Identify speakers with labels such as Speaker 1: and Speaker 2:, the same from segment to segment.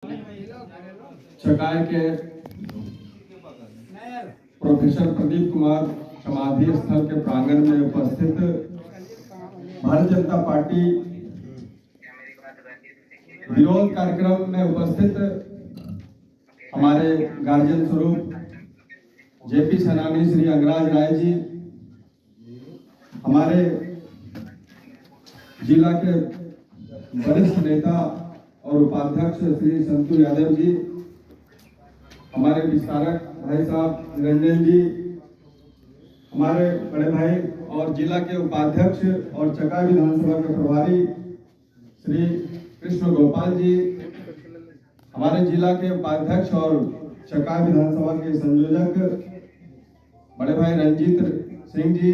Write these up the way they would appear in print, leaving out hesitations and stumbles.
Speaker 1: चकाय के प्रोफेसर प्रदीप कुमार समाधि स्थल के प्रांगण में उपस्थित भारतीय जनता पार्टी विरोध कार्यक्रम में उपस्थित हमारे गार्जियन स्वरूप जेपी सेनानी श्री अंगराज राय जी, हमारे जिला के वरिष्ठ नेता और उपाध्यक्ष श्री संतु यादव जी, हमारे विस्तारक भाई साहब निरंजन जी, हमारे बड़े भाई और जिला के उपाध्यक्ष और चकाय विधानसभा के प्रभारी श्री कृष्ण गोपाल जी, हमारे जिला के उपाध्यक्ष और चकाय विधानसभा के संयोजक बड़े भाई रंजीत सिंह जी,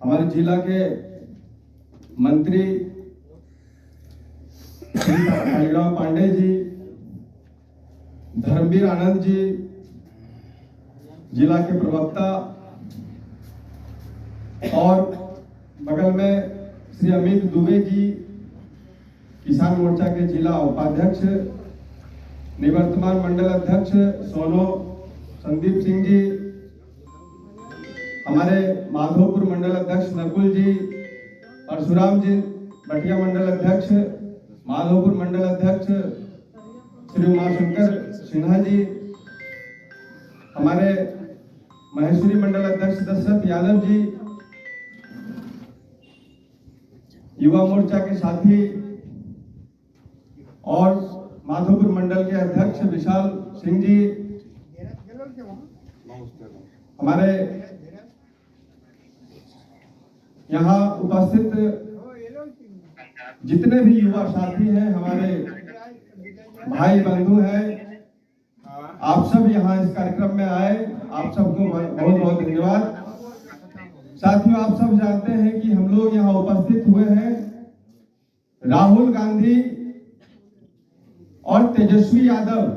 Speaker 1: हमारे जिला के मंत्री श्री कालीराम पांडे जी, धर्मवीर आनंद जी, जिला के प्रवक्ता और बगल में श्री अमित दुबे जी, किसान मोर्चा के जिला उपाध्यक्ष, निवर्तमान मंडल अध्यक्ष सोनो संदीप सिंह जी, हमारे माधोपुर मंडल अध्यक्ष नकुल जी, परशुराम जी बटिया मंडल अध्यक्ष, माधोपुर मंडल अध्यक्ष श्री उमाशंकर सिन्हा जी, हमारे महेश्वरी मंडल अध्यक्ष दशरथ यादव जी, युवा मोर्चा के साथी और माधोपुर मंडल के अध्यक्ष विशाल सिंह जी, हमारे यहाँ उपस्थित जितने भी युवा साथी हैं, हमारे भाई बंधु हैं, आप सब यहाँ इस कार्यक्रम में आए, आप सबको बहुत बहुत धन्यवाद। साथियों, आप सब जानते हैं कि हम लोग यहाँ उपस्थित हुए हैं राहुल गांधी और तेजस्वी यादव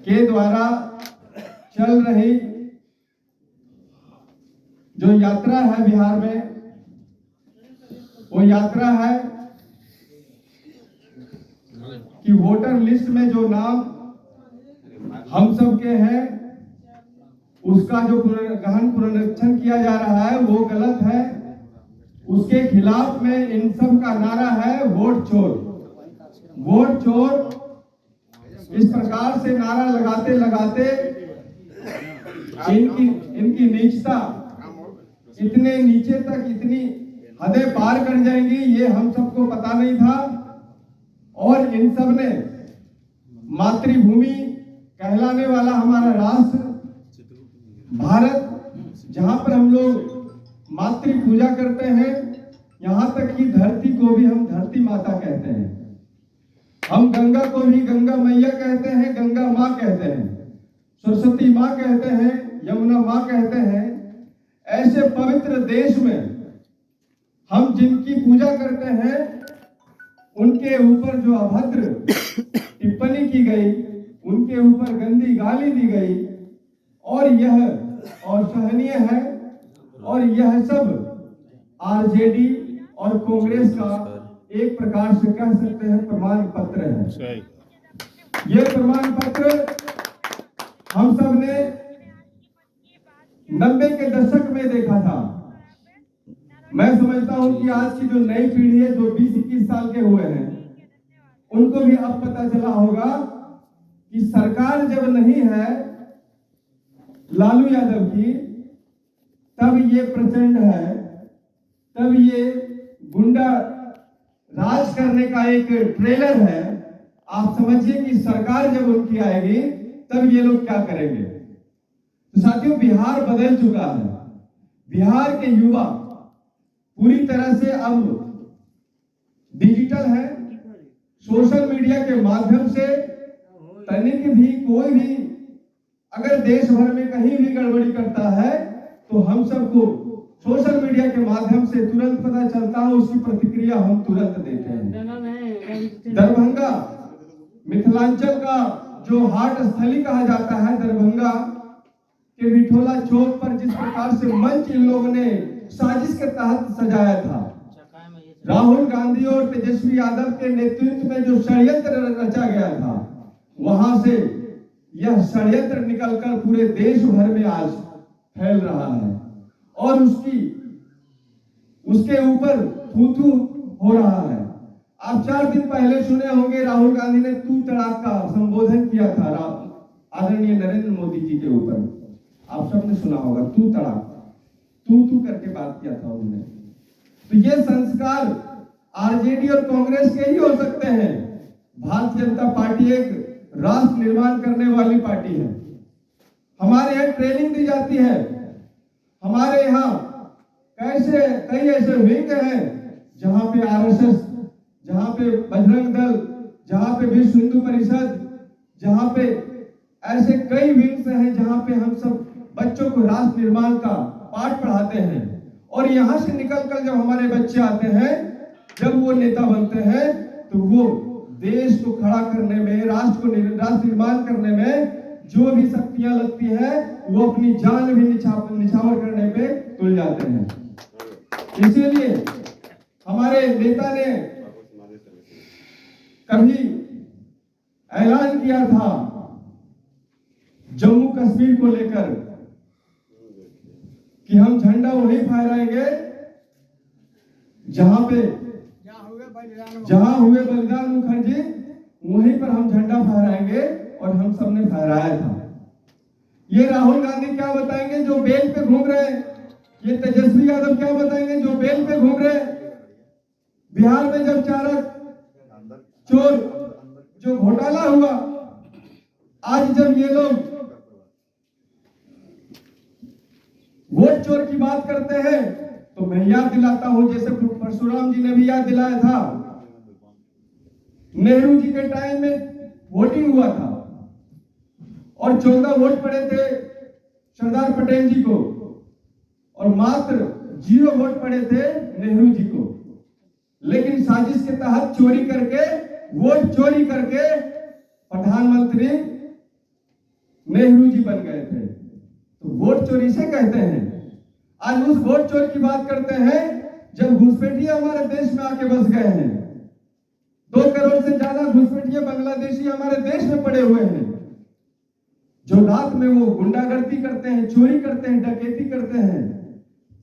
Speaker 1: के द्वारा चल रही जो यात्रा है बिहार में, वो यात्रा है कि वोटर लिस्ट में जो नाम हम सब के हैं उसका जो गहन पुनरीक्षण किया जा रहा है वो गलत है। उसके खिलाफ में इन सब का नारा है वोट चोर, वोट चोर। इस प्रकार से नारा लगाते लगाते इनकी नीचता इतने नीचे तक, इतनी हदें पार कर जाएंगी, ये हम सबको पता नहीं था। और इन सब ने मातृभूमि कहलाने वाला हमारा राष्ट्र भारत, जहां पर हम लोग मातृ पूजा करते हैं, यहाँ तक कि धरती को भी हम धरती माता कहते हैं। हम गंगा को भी गंगा मैया कहते हैं, गंगा माँ कहते हैं, सरस्वती माँ कहते हैं, यमुना माँ कहते हैं। ऐसे पवित्र देश में हम जिनकी पूजा करते हैं, उनके ऊपर जो अभद्र टिप्पणी की गई, उनके ऊपर गंदी गाली दी गई, और यह असहनीय है। और यह सब आरजेडी और कांग्रेस का एक प्रकार से कह सकते हैं प्रमाण पत्र है। ये प्रमाण पत्र हम सब ने 90 के दशक में देखा था। मैं समझता हूं कि आज की जो नई पीढ़ी है, जो 20-21 साल के हुए हैं, उनको भी अब पता चला होगा कि सरकार जब नहीं है लालू यादव की, तब ये प्रचंड है, तब ये गुंडा राज करने का एक ट्रेलर है। आप समझिए कि सरकार जब उनकी आएगी तब ये लोग क्या करेंगे। तो साथियों, बिहार बदल चुका है। बिहार के युवा पूरी तरह से अब डिजिटल है। सोशल मीडिया के माध्यम से तनिक भी कोई भी अगर देश भर में कहीं भी गड़बड़ी करता है तो हम सबको सोशल मीडिया के माध्यम से तुरंत पता चलता है, उसकी प्रतिक्रिया हम तुरंत देते हैं। दरभंगा मिथिलांचल का जो हाट स्थली कहा जाता है, दरभंगा के विठोला चौक पर जिस प्रकार से मंच इन लोगों ने साजिश के तहत सजाया था, राहुल गांधी और तेजस्वी यादव के नेतृत्व में जो षड्यंत्र रचा गया था, वहां से यह षड्यंत्र निकलकर पूरे देश भर में आज फैल रहा है और उसके ऊपर थू-थू हो रहा है। आप 4 दिन पहले सुने होंगे राहुल गांधी ने तू तड़ाक का संबोधन किया था आदरणीय नरेंद्र मोदी जी के ऊपर। आप सबने सुना होगा, तू तड़ाक, तू करके बात किया था उन्होंने। तो ये संस्कार आरजेडी और कांग्रेस के ही हो सकते हैं। भारतीय जनता पार्टी एक राष्ट्र निर्माण करने वाली पार्टी है। हमारे यहाँ ट्रेनिंग दी जाती है। हमारे यहाँ कई ऐसे विंग हैं जहां पे आरएसएस, जहां पे बजरंग दल, जहां पे विश्व हिंदू परिषद, जहां पे ऐसे कई विंग्स हैं जहां पे हम सब बच्चों को राष्ट्र निर्माण का पाठ पढ़ाते हैं। और यहाँ से निकलकर जब हमारे बच्चे आते हैं, जब वो नेता बनते हैं, तो वो देश को खड़ा करने में, राष्ट्र निर्माण करने में जो भी शक्तियां लगती है, वो अपनी जान भी निछावर करने पे तुल जाते हैं। इसीलिए हमारे नेता ने कभी ऐलान किया था जम्मू कश्मीर को लेकर कि हम झंडा वहीं फहराएंगे जहां हुए बलिदान मुखर्जी, वहीं पर हम झंडा फहराएंगे और हम सबने फहराया था। ये राहुल गांधी क्या बताएंगे जो बेल पे घूम रहे हैं? ये तेजस्वी यादव क्या बताएंगे जो बेल पे घूम रहे हैं? बिहार में जब चारक चोर जो घोटाला हुआ, आज जब ये लोग वोट चोर की बात करते हैं, तो मैं याद दिलाता हूं, जैसे परशुराम जी ने भी याद दिलाया था, नेहरू जी के टाइम में वोटिंग हुआ था और 14 वोट पड़े थे सरदार पटेल जी को और मात्र 0 वोट पड़े थे नेहरू जी को। लेकिन साजिश के तहत चोरी करके, वोट चोरी करके प्रधानमंत्री नेहरू जी बन गए थे। तो वोट चोरी से कहते हैं। आज उस वोट चोरी की बात करते हैं जब घुसपैठिए हमारे देश में आके बस गए हैं। 2 करोड़ से ज्यादा घुसपैठिए बांग्लादेशी हमारे देश में पड़े हुए हैं, जो रात में वो गुंडागर्दी करते हैं, चोरी करते हैं, डकैती करते हैं,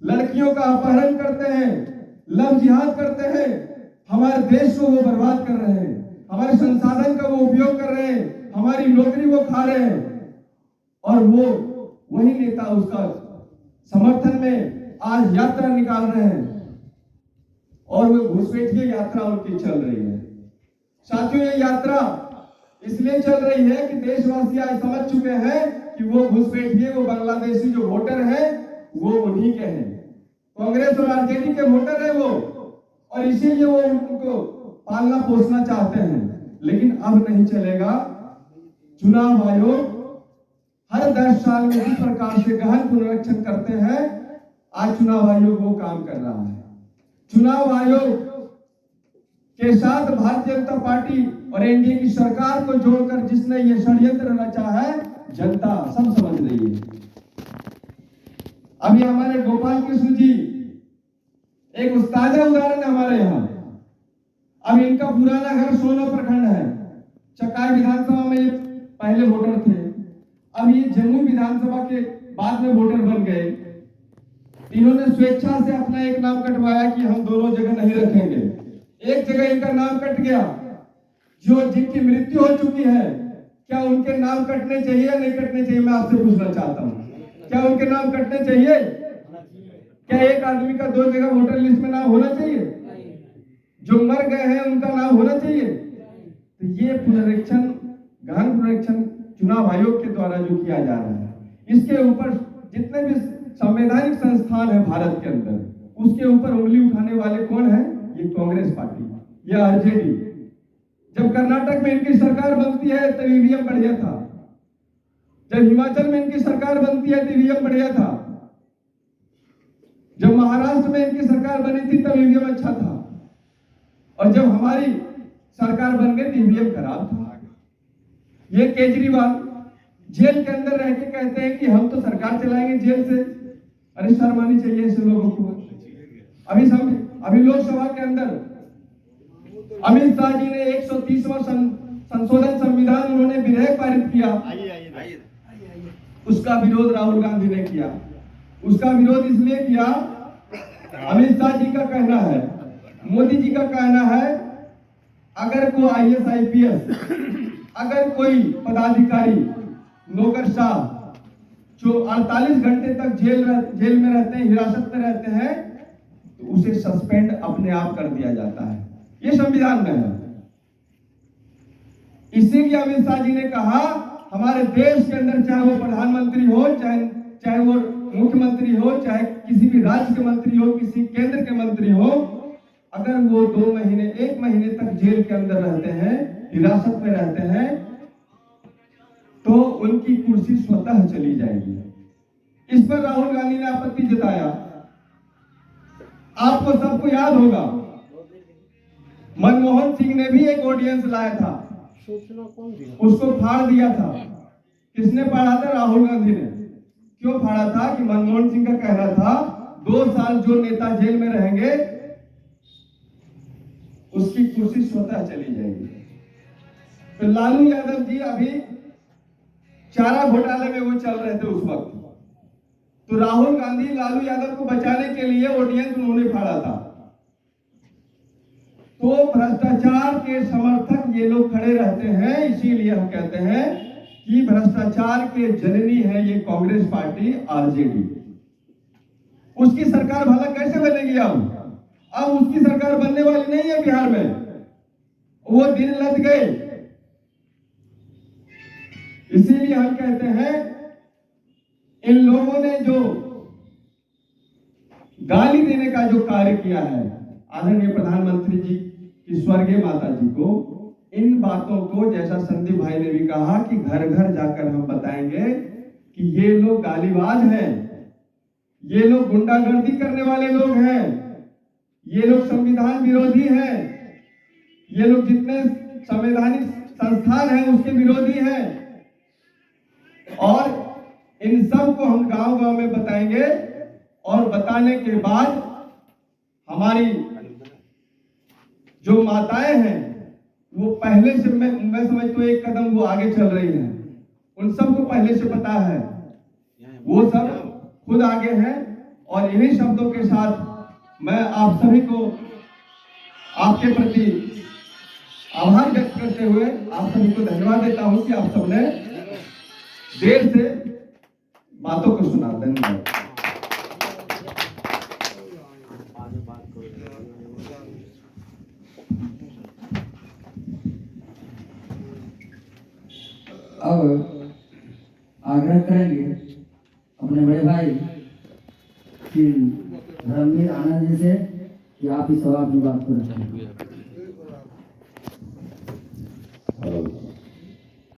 Speaker 1: लड़कियों का अपहरण करते हैं, लव जिहाद करते हैं, हमारे देश को वो बर्बाद कर रहे हैं, हमारे संसाधन का वो उपयोग कर रहे हैं, हमारी नौकरी वो खा रहे हैं। और वो वही नेता उसका समर्थन में आज यात्रा निकाल रहे हैं और वो घुसपैठिए यात्रा उनकी चल रही है। साथियों, ये यात्रा इसलिए चल रही है कि देशवासी आज समझ चुके हैं कि वो घुसपैठिए, वो बांग्लादेशी जो वोटर हैं, वो उन्हीं के हैं, कांग्रेस और आरजेडी के वोटर हैं वो, और इसीलिए वो उनको पालना पोसना चाहते हैं। लेकिन अब नहीं चलेगा। चुनाव आयोग हर 10 साल में जिस प्रकार से गहन पुनरीक्षण करते हैं, आज चुनाव आयोग वो काम कर रहा है। चुनाव आयोग के साथ भारतीय जनता पार्टी और एनडीए की सरकार को जोड़कर जिसने ये षड्यंत्र रचा है, जनता सब समझ रही है। अभी हमारे गोपाल कृष्ण जी एक ताजा उदाहरण है हमारे यहाँ। अब इनका पुराना घर सोनो प्रखंड है। चकाई विधानसभा में पहले वोटर थे, अब ये जम्मू विधानसभा के बाद में वोटर बन गए। इन्होंने स्वेच्छा से अपना एक नाम कटवाया कि हम दोनों जगह नहीं रखेंगे। एक जगह इनका नाम कट गया, जो जिनकी मृत्यु हो चुकी है, क्या उनके नाम कटने चाहिए या नहीं कटने चाहिए? मैं आपसे पूछना चाहता हूँ, क्या उनके नाम कटने चाहिए? क्या एक आदमी का 2 जगह वोटर लिस्ट में नाम होना चाहिए? जो मर गए हैं उनका नाम होना चाहिए? तो ये पुनरीक्षण, गहन पुनरीक्षण चुनाव आयोग के द्वारा जो किया जा रहा है, इसके ऊपर जितने भी संवैधानिक संस्थान है भारत के अंदर, उसके ऊपर उंगली उठाने वाले कौन है? ये कांग्रेस पार्टी, ये आरजेडी। जब कर्नाटक में इनकी सरकार बनती है तो ईवीएम बढ़िया था, जब हिमाचल में इनकी सरकार बनती है तो ईवीएम बढ़िया था, जब महाराष्ट्र में इनकी सरकार बनी थी तब ईवीएम अच्छा था, और जब हमारी सरकार बन गई तो ईवीएम खराब था। ये केजरीवाल जेल के अंदर रह के कहते हैं कि हम तो सरकार चलाएंगे जेल से। अरे शर्म आनी चाहिए ऐसे लोगों को। अभी अभी लोकसभा के अंदर अमित शाह जी ने 130वां संशोधन संविधान उन्होंने विधेयक पारित किया, उसका विरोध राहुल गांधी ने किया। उसका विरोध इसलिए किया, अमित शाह जी का कहना है, मोदी जी का कहना है, अगर कोई IAS IPS, अगर कोई पदाधिकारी नौकरशाह जो 48 घंटे तक जेल में रहते हैं, हिरासत में रहते हैं, तो उसे सस्पेंड अपने आप कर दिया जाता है। ये संविधान में है। इसीलिए अमित शाह जी ने कहा, हमारे देश के अंदर चाहे वो प्रधानमंत्री हो, चाहे वो मुख्यमंत्री हो, चाहे किसी भी राज्य के मंत्री हो, किसी केंद्र के मंत्री हो, अगर वो 2 महीने 1 महीने तक जेल के अंदर रहते हैं, हिरासत में रहते हैं, तो उनकी कुर्सी स्वतः चली जाएगी। इस पर राहुल गांधी ने आपत्ति जताया। आपको सबको याद होगा, मनमोहन सिंह ने भी एक ऑडियंस लाया था, उसको फाड़ दिया था। किसने फाड़ा था? राहुल गांधी ने। क्यों फाड़ा था? कि मनमोहन सिंह का कहना था 2 साल जो नेता जेल में रहेंगे उसकी कुर्सी स्वतः चली जाएगी। तो लालू यादव जी अभी चारा घोटाले में वो चल रहे थे उस वक्त, तो राहुल गांधी लालू यादव को बचाने के लिए ऑडियंस उन्होंने फाड़ा था। तो भ्रष्टाचार के समर्थक ये लोग खड़े रहते हैं, इसीलिए हम कहते हैं कि भ्रष्टाचार के जननी है ये कांग्रेस पार्टी RJD। उसकी सरकार भला कैसे बनेगी? अब उसकी सरकार बनने वाली नहीं है बिहार में, वो दिन लद गए। इसीलिए हम कहते हैं, इन लोगों ने जो गाली देने का जो कार्य किया है आदरणीय प्रधानमंत्री जी की स्वर्गीय माता जी को, इन बातों को जैसा संदीप भाई ने भी कहा कि घर घर जाकर हम बताएंगे कि ये लोग गालीबाज हैं, ये लोग गुंडागर्दी करने वाले लोग हैं, ये लोग संविधान विरोधी हैं, ये लोग जितने संवैधानिक संस्थान हैं उसके विरोधी हैं। और इन सब को हम गांव-गांव में बताएंगे, और बताने के बाद हमारी जो माताएं हैं वो पहले से मैं समझता हूं एक कदम वो आगे चल रही हैं। उन सबको पहले से पता है, वो सब खुद आगे हैं। और इन्हीं शब्दों के साथ मैं आप सभी को आपके प्रति आभार व्यक्त करते हुए आप सभी को धन्यवाद देता हूं कि आप सबने देर से बातों को सुना। धन्यवाद।
Speaker 2: अब आग्रह करेंगे अपने बड़े भाई कि धर्मवीर आनंद जी से कि आप इस सवाल की बात को रखें।